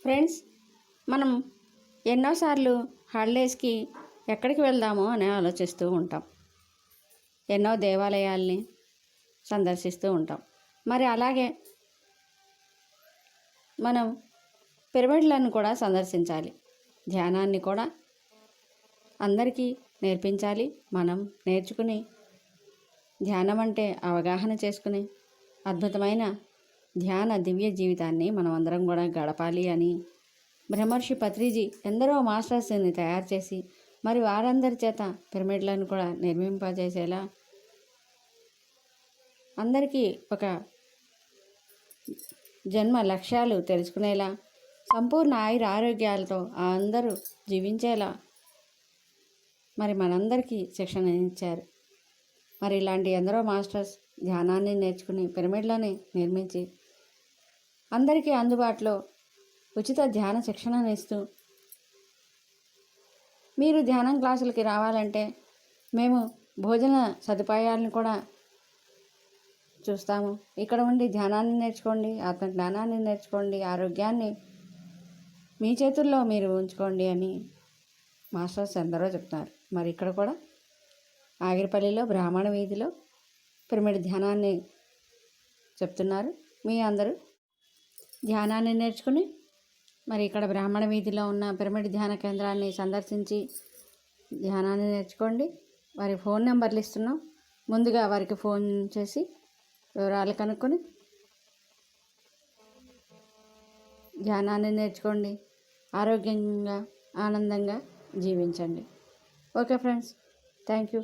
Friends, మనం ఎన్నోసార్లు హాలిడేస్కి ఎక్కడికి వెళ్దామో అని ఆలోచిస్తూ ఉంటాం. ఎన్నో దేవాలయాల్ని సందర్శిస్తూ ఉంటాం. మరి అలాగే మనం పిరమిడ్లను కూడా సందర్శించాలి. ధ్యానాన్ని కూడా అందరికీ నేర్పించాలి. మనం నేర్చుకుని ధ్యానం అంటే అవగాహన చేసుకుని అద్భుతమైన ధ్యాన దివ్య జీవితాన్ని మనం అందరం కూడా గడపాలి అని బ్రహ్మర్షి పత్రిజీ ఎందరో మాస్టర్స్ని తయారు చేసి మరి వారందరి చేత పిరమిడ్లను కూడా నిర్మింపజేసేలా అందరికీ ఒక జన్మ లక్ష్యాలు తెలుసుకునేలా సంపూర్ణ ఆయుర ఆరోగ్యాలతో అందరూ జీవించేలా మరి మనందరికీ శిక్షణ ఇచ్చారు. మరి ఇలాంటి ఎందరో మాస్టర్స్ ధ్యానాన్ని నేర్చుకుని పిరమిడ్లని నిర్మించి అందరికీ అందుబాటులో ఉచిత ధ్యాన శిక్షణను ఇస్తూ, మీరు ధ్యానం క్లాసులకి రావాలంటే మేము భోజన సదుపాయాలను కూడా చూస్తాము. ఇక్కడ ఉండి ధ్యానాన్ని నేర్చుకోండి, ఆత్మజ్ఞానాన్ని నేర్చుకోండి, ఆరోగ్యాన్ని మీ చేతుల్లో మీరు ఉంచుకోండి అని మాస్టర్స్ ఎందరో చెప్తున్నారు. మరి ఇక్కడ కూడా ఆగిరిపల్లిలో బ్రాహ్మణ వీధిలో పిరమిడ్ ధ్యానాన్ని చెప్తున్నారు. మీ అందరూ ధ్యానాన్ని నేర్చుకుని మరి ఇక్కడ బ్రాహ్మణ వీధిలో ఉన్న పిరమిడ్ ధ్యాన కేంద్రాన్ని సందర్శించి ధ్యానాన్ని నేర్చుకోండి. వారి ఫోన్ నెంబర్లు ఇస్తున్నాం. ముందుగా వారికి ఫోన్ చేసి వివరాలు కనుక్కొని ధ్యానాన్ని నేర్చుకోండి. ఆరోగ్యంగా ఆనందంగా జీవించండి. Okay friends, thank you.